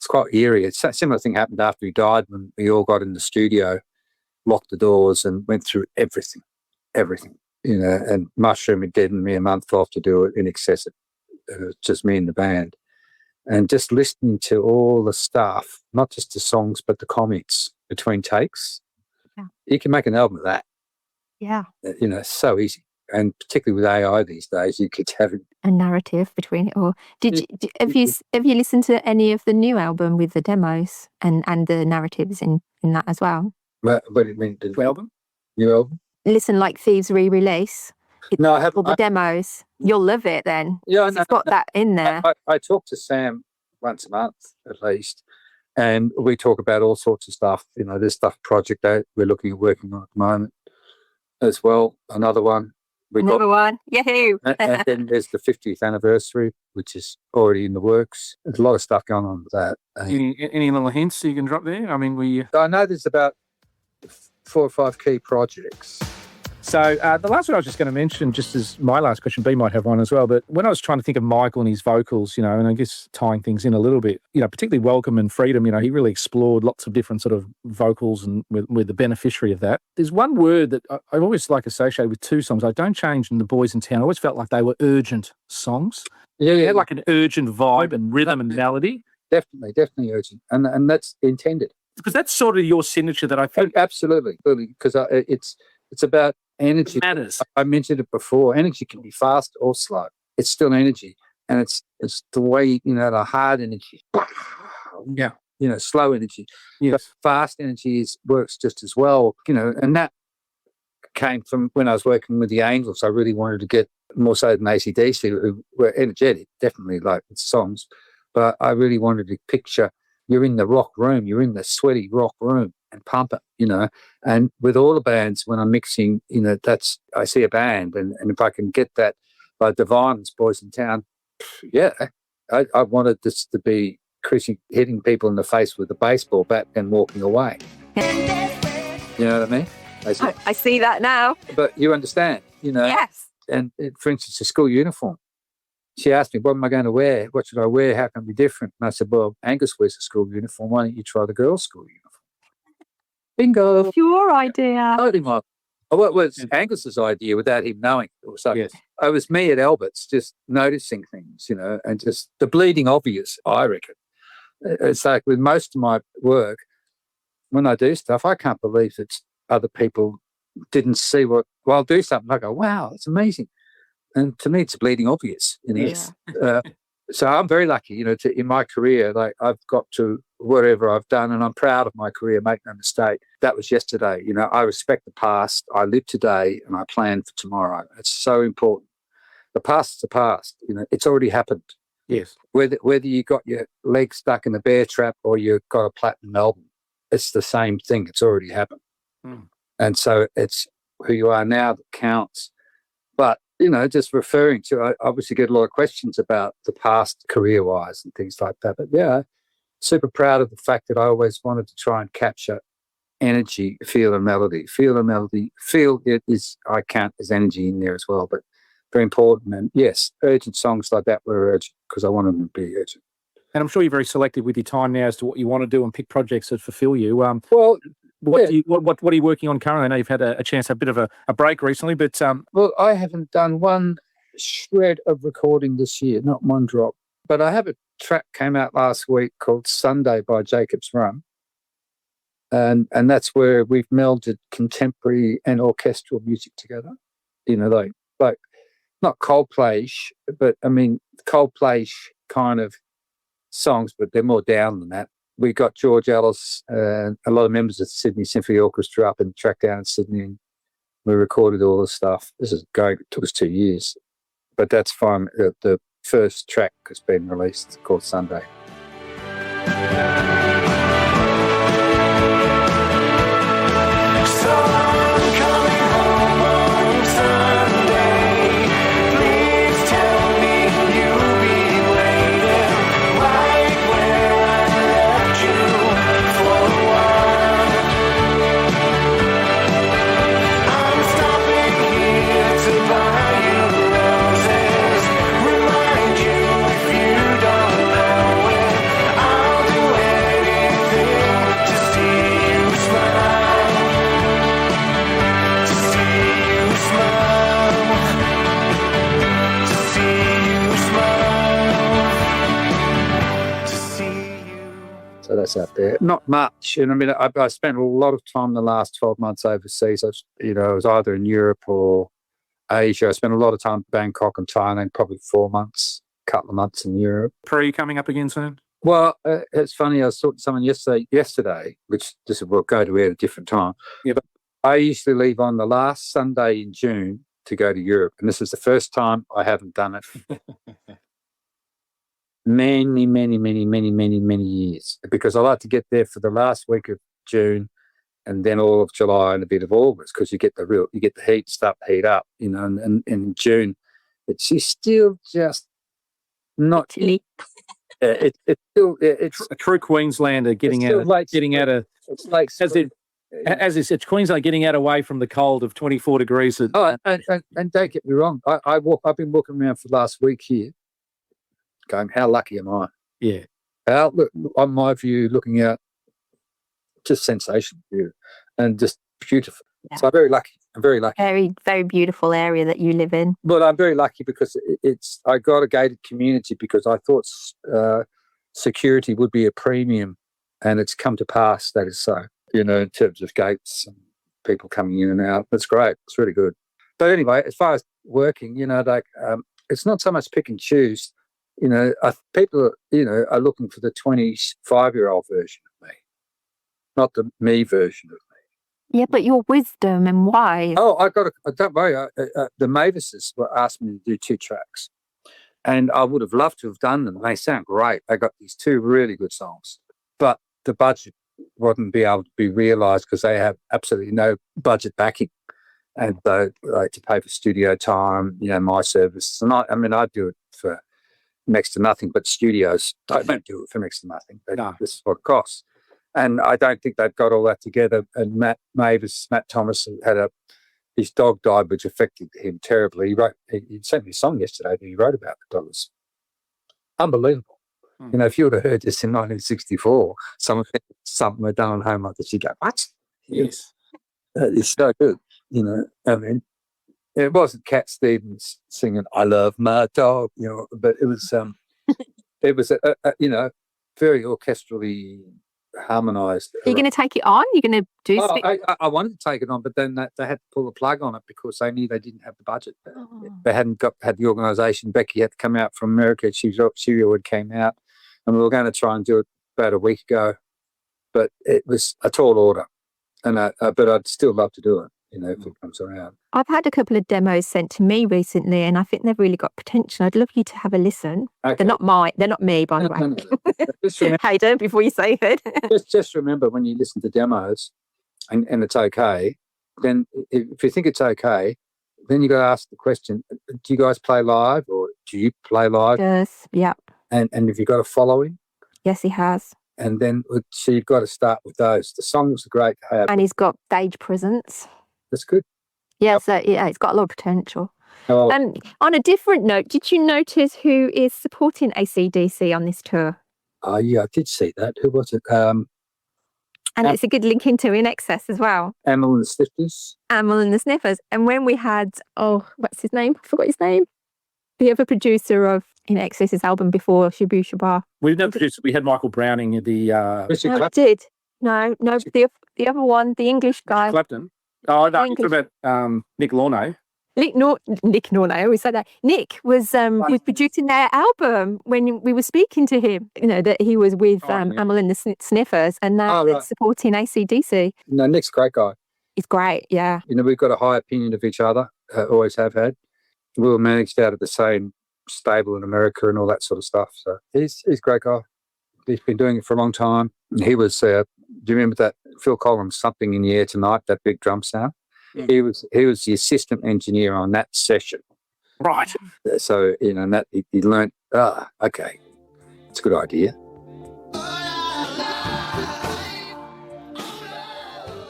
Speaker 3: It's quite eerie. It's a similar thing happened after he died when we all got in the studio, locked the doors and went through everything, and Mushroom had given me a month off to do it in INXS. It was just me and the band. And just listening to all the stuff, not just the songs, but the comments between takes.
Speaker 2: Yeah.
Speaker 3: You can make an album of that.
Speaker 2: Yeah.
Speaker 3: It's so easy. And particularly with AI these days, you could have
Speaker 2: a narrative between it all. Have you listened to any of the new album with the demos and the narratives in that as well?
Speaker 3: What do you mean? The
Speaker 1: album?
Speaker 3: New album?
Speaker 2: Listen, like Thieves re-release.
Speaker 3: No, I haven't.
Speaker 2: All the demos. You'll love it then.
Speaker 3: Yeah,
Speaker 2: it's got that in there.
Speaker 3: I talk to Sam once a month at least, and we talk about all sorts of stuff. There's stuff project that we're working on at the moment as well. Another one.
Speaker 2: Another one. Yahoo!
Speaker 3: And then there's the 50th anniversary, which is already in the works. There's a lot of stuff going on with that.
Speaker 1: Any little hints you can drop there? I mean,
Speaker 3: I know there's about 4 or 5 key projects.
Speaker 1: So the last one I was just going to mention, just as my last question, B might have one as well, but when I was trying to think of Michael and his vocals, and I guess tying things in a little bit, particularly Welcome and Freedom, he really explored lots of different sort of vocals and with the beneficiary of that. There's one word that I always associated with 2 songs, I Don't Change and The Boys in Town. I always felt like they were urgent songs.
Speaker 3: Yeah.
Speaker 1: They had like an urgent vibe and rhythm and melody.
Speaker 3: Definitely urgent. And that's intended.
Speaker 1: Because that's sort of your signature that I think.
Speaker 3: Absolutely. Because it's about energy.
Speaker 1: It matters.
Speaker 3: I mentioned it before. Energy can be fast or slow. It's still energy, and it's the way the hard energy.
Speaker 1: Yeah.
Speaker 3: Slow energy.
Speaker 1: Yes.
Speaker 3: But fast energy works just as well. And that came from when I was working with the Angels. I really wanted to get more so than AC/DC, who were energetic, definitely like songs, but I really wanted to picture you're in the rock room, you're in the sweaty rock room. And pump it, and with all the bands when I'm mixing, that's I see a band, and if I can get that by Divine's Boys in Town, I wanted this to be Chrissy hitting people in the face with a baseball bat and walking away. You know what I mean?
Speaker 2: I see that now.
Speaker 3: But you understand,
Speaker 2: Yes.
Speaker 3: And for instance, a school uniform. She asked me, what am I going to wear? What should I wear? How can it be different? And I said, well, Angus wears a school uniform. Why don't you try the girls' school uniform? Bingo.
Speaker 2: Your idea.
Speaker 3: Totally, Mark. What was Angus's idea without him knowing?
Speaker 1: Yes.
Speaker 3: It was me at Albert's just noticing things, and just the bleeding obvious, I reckon. It's like with most of my work, when I do stuff, I can't believe that other people didn't see well, I'll do something. I go, wow, it's amazing. And to me, it's bleeding obvious. So I'm very lucky, in my career, like I've got to whatever I've done, and I'm proud of my career, make no mistake. That was yesterday. I respect the past. I live today and I plan for tomorrow. It's so important. The past is the past. It's already happened.
Speaker 1: Yes.
Speaker 3: Whether you got your leg stuck in a bear trap or you've got a platinum album, it's the same thing. It's already happened. And so it's who you are now that counts. But just referring to, I obviously get a lot of questions about the past career-wise and things like that. But yeah, super proud of the fact that I always wanted to try and capture energy, feel and melody. Feel it is, I count as energy in there as well, but very important. And yes, urgent songs like that were urgent because I wanted them to be urgent.
Speaker 1: And I'm sure you're very selective with your time now as to what you want to do and pick projects that fulfill you. What are you working on currently? I know you've had a chance, a bit of a break recently, but
Speaker 3: well, I haven't done one shred of recording this year, not one drop. But I have a track came out last week called Sunday by Jacob's Rum, and that's where we've melded contemporary and orchestral music together. Like not Coldplay-ish, but I mean Coldplay-ish kind of songs, but they're more down than that. We got George Ellis and a lot of members of the Sydney Symphony Orchestra up in the track down in Sydney, and we recorded all the stuff. It took us 2 years, but that's fine. The first track has been released called Sunday. else out there? Not much. And I mean, I spent a lot of time the last 12 months overseas. I was either in Europe or Asia. I spent a lot of time in Bangkok and Thailand, probably 4 months, a couple of months in Europe.
Speaker 1: Pre coming up again soon?
Speaker 3: Well, it's funny. I was talking to someone yesterday, which this will go to air at a different time.
Speaker 1: Yeah,
Speaker 3: but I usually leave on the last Sunday in June to go to Europe, and this is the first time I haven't done it. Many years, because I like to get there for the last week of June, and then all of July and a bit of August, because you get the heat up, and in June, it's still just not. It's
Speaker 1: a true Queenslander getting out of.
Speaker 3: It's like
Speaker 1: as I said, Queensland getting out away from the cold of 24 degrees.
Speaker 3: And don't get me wrong, I've been walking around for the last week here, going, how lucky am I?
Speaker 1: Yeah.
Speaker 3: On my view, looking out, just sensational view, and just beautiful. Yeah. So I'm very lucky.
Speaker 2: Very, very beautiful area that you live in.
Speaker 3: But I'm very lucky because I got a gated community because I thought security would be a premium, and it's come to pass that is so. In terms of gates and people coming in and out, that's great. It's really good. But anyway, as far as working, it's not so much pick and choose. People are looking for the 25-year-old version of me, not the me version of me.
Speaker 2: Yeah, but your wisdom and why?
Speaker 3: Oh, don't worry. The Mavises asked me to do 2 tracks, and I would have loved to have done them. They sound great. They got these 2 really good songs, but the budget wouldn't be able to be realised because they have absolutely no budget backing, and they like to pay for studio time. My services, and I do it for next to nothing. But studios don't do it for next to nothing. This is what it costs. And I don't think they've got all that together. And Matt Thomas had his dog died, which affected him terribly. He sent me a song yesterday that he wrote about the dog. It was unbelievable. If you would have heard this in 1964, something had done at home like this, you'd go, what?
Speaker 1: Yes.
Speaker 3: It's so good. It wasn't Cat Stevens singing, I love my dog, but it was, very orchestrally harmonised.
Speaker 2: Are you going to take it on? You're going to do something?
Speaker 3: I wanted to take it on, but then they had to pull the plug on it because they knew they didn't have the budget. They hadn't had the organisation. Becky had to come out from America. She already came out, and we were going to try and do it about a week ago, but it was a tall order, but I'd still love to do it, if it comes around.
Speaker 2: I've had a couple of demos sent to me recently, and I think they've really got potential. I'd love you to have a listen. Okay. They're not me, by the way. No. Just remember, Haydn, before you say it.
Speaker 3: just remember when you listen to demos and it's okay, then if you think it's okay, then you got to ask the question, do you guys play live, or do you play live?
Speaker 2: Yes, yeah.
Speaker 3: And have you got a following?
Speaker 2: Yes, he has.
Speaker 3: And then so you've got to start with those. The songs are great to have.
Speaker 2: And he's got stage presence.
Speaker 3: That's good.
Speaker 2: Yeah, so it's got a lot of potential. On a different note, did you notice who is supporting AC/DC on this tour?
Speaker 3: Yeah, I did see that. Who was it?
Speaker 2: And it's a good link into INXS as well.
Speaker 3: Amel and the Sniffers.
Speaker 2: Amel and the Sniffers. And when we had, what's his name? I forgot his name. The other producer of INXS's album before Shabu Shabar.
Speaker 1: We've never produced. We had Michael Browning at the.
Speaker 2: No, we did. No. The other one, the English guy.
Speaker 1: Clapton. Oh, no, you're talking about Nick Lorno.
Speaker 2: Nick Lorno, I always say that. Nick was producing their album when we were speaking to him, that he was with Amel and the Sniffers, and now it's supporting AC/DC.
Speaker 3: No, Nick's a great guy.
Speaker 2: He's great, yeah.
Speaker 3: We've got a high opinion of each other, always have had. We were managed out of the same stable in America and all that sort of stuff. So he's a great guy. He's been doing it for a long time. He was, do you remember that Phil Collins, Something in the Air Tonight, that big drum sound? Yeah. He was the assistant engineer on that session.
Speaker 1: Right.
Speaker 3: So, and that he learned, okay, it's a good idea.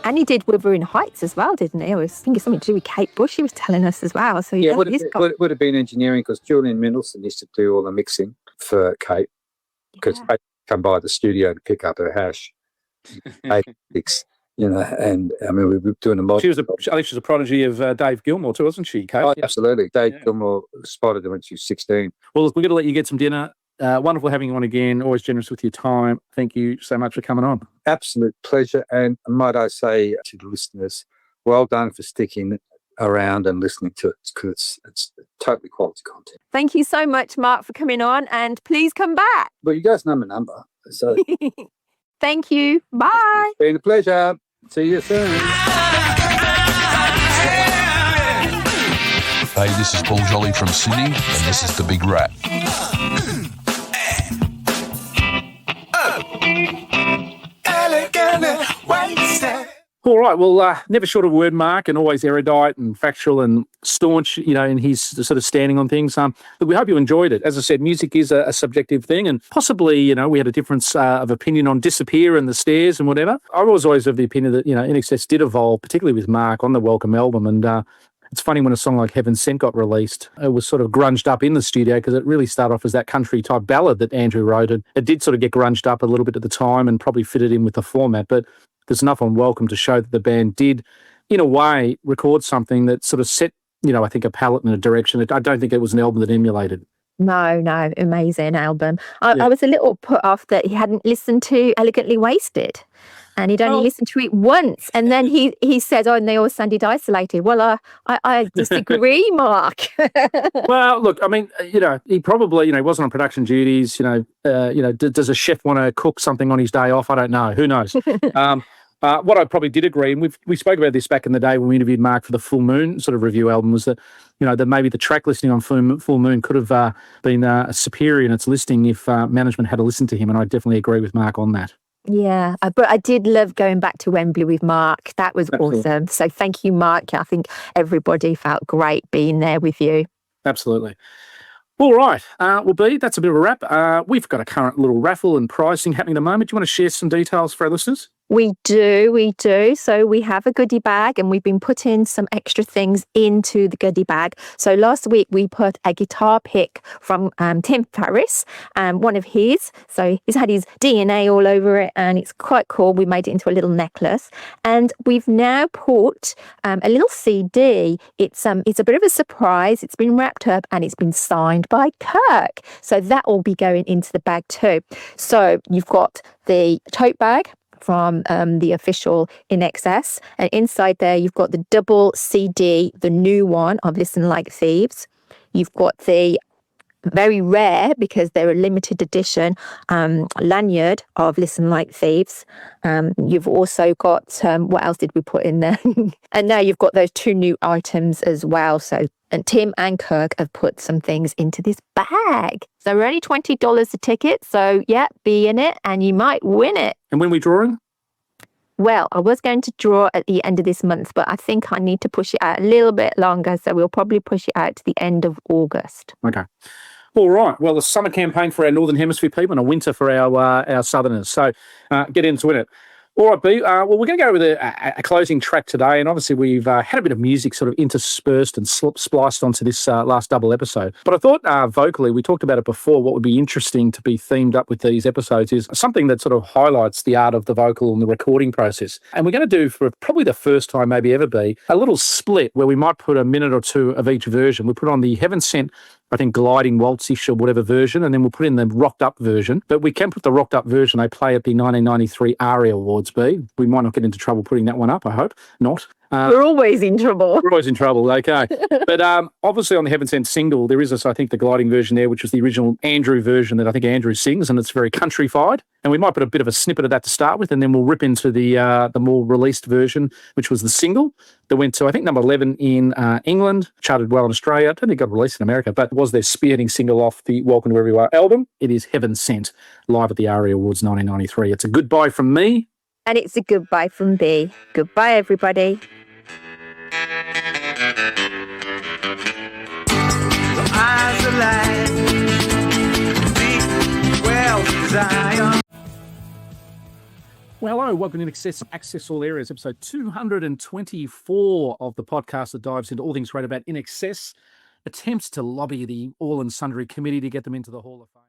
Speaker 2: And he did Wuthering Heights as well, didn't he? I was thinking something to do with Kate Bush, he was telling us as well. So
Speaker 3: yeah, it would have been engineering, because Julian Mendelsohn used to do all the mixing for Kate, because Kate come by the studio to pick up her hash. And I mean, we were doing a lot.
Speaker 1: I think she was a prodigy of Dave Gilmour too, wasn't she, Kate?
Speaker 3: Oh, absolutely. Dave Gilmour spotted her when she was 16.
Speaker 1: Well, we're going to let you get some dinner. Wonderful having you on again. Always generous with your time. Thank you so much for coming on.
Speaker 3: Absolute pleasure. And might I say to the listeners, well done for sticking around and listening to it, because it's totally quality content.
Speaker 2: Thank you so much, Mark, for coming on, and please come back.
Speaker 3: Well, you guys know my number. So
Speaker 2: Thank you. Bye.
Speaker 3: it's been a pleasure. See you soon.
Speaker 5: Hey, this is Paul Jolly from Sydney, and this is The Big Rat.
Speaker 1: All right. Well, never short of word, Mark, and always erudite and factual and staunch, in his sort of standing on things. But we hope you enjoyed it. As I said, music is a subjective thing, and possibly, we had a difference of opinion on Disappear and The Stairs and whatever. I was always of the opinion that, INXS did evolve, particularly with Mark on the Welcome album. And it's funny when a song like Heaven Sent got released, it was sort of grunged up in the studio because it really started off as that country type ballad that Andrew wrote. And it did sort of get grunged up a little bit at the time and probably fitted in with the format. But there's enough on Welcome to show that the band did, in a way, record something that sort of set, I think, a palette and a direction. I don't think it was an album that emulated.
Speaker 2: No, amazing album. I was a little put off that he hadn't listened to Elegantly Wasted, and he'd only listened to it once. And then he said, and they all sounded isolated. Well, I disagree, Mark.
Speaker 1: Well, look, I mean, he probably, he wasn't on production duties. Does a chef want to cook something on his day off? I don't know. Who knows? What I probably did agree, and we spoke about this back in the day when we interviewed Mark for the Full Moon sort of review album, was that, that maybe the track listing on Full Moon could have been superior in its listing if management had to listen to him. And I definitely agree with Mark on that.
Speaker 2: Yeah, but I did love going back to Wembley with Mark. That was awesome. So thank you, Mark. I think everybody felt great being there with you. Absolutely.
Speaker 1: All right. Well, B, that's a bit of a wrap. We've got a current little raffle and pricing happening at the moment. Do you want to share some details for our listeners?
Speaker 2: We do. So we have a goodie bag, and we've been putting some extra things into the goodie bag. So last week we put a guitar pick from Tim Ferriss, one of his. So he's had his DNA all over it, and it's quite cool. We made it into a little necklace, and we've now put a little CD. It's a bit of a surprise. It's been wrapped up and it's been signed by Kirk. So that will be going into the bag too. So you've got the tote bag from the official INXS, and inside there you've got the double CD, the new one of Listen Like Thieves. You've got the very rare, because they're a limited edition, lanyard of Listen Like Thieves. You've also got, what else did we put in there? And now you've got those two new items as well. So, and Tim and Kirk have put some things into this bag. So we're only $20 a ticket. So yeah, be in it and you might win it.
Speaker 1: And when are we drawing?
Speaker 2: Well, I was going to draw at the end of this month, but I think I need to push it out a little bit longer. So we'll probably push it out to the end of August.
Speaker 1: Okay. All right. Well, a summer campaign for our Northern Hemisphere people and a winter for our Southerners. So get into it. All right, B. Well, we're going to go with a closing track today. And obviously, we've had a bit of music sort of interspersed and spliced onto this last double episode. But I thought vocally, we talked about it before, what would be interesting to be themed up with these episodes is something that sort of highlights the art of the vocal and the recording process. And we're going to do, for probably the first time maybe ever, be a little split where we might put a minute or two of each version. We put on the Heaven Sent, I think, gliding waltzish or whatever version, and then we'll put in the rocked up version. But we can put the rocked up version they play at the 1993 ARIA Awards, B. We might not get into trouble putting that one up, I hope. Not.
Speaker 2: We're always in trouble.
Speaker 1: We're always in trouble, okay. But obviously on the Heaven Sent single, there is, I think, the gliding version there, which was the original Andrew version that I think Andrew sings, and it's very countryfied. And we might put a bit of a snippet of that to start with, and then we'll rip into the more released version, which was the single that went to, I think, number 11 in England, charted well in Australia. I don't think it got released in America, but was their spearheading single off the Welcome to Wherever You Are album. It is Heaven Sent, live at the ARIA Awards 1993. It's a goodbye from me.
Speaker 2: And it's a goodbye from B. Goodbye, everybody.
Speaker 6: Eyes alive, deep well desire.
Speaker 1: Well, hello, welcome to INXS Access All Areas, episode 224 of the podcast that dives into all things great about INXS, attempts to lobby the All and Sundry Committee to get them into the Hall of Fame.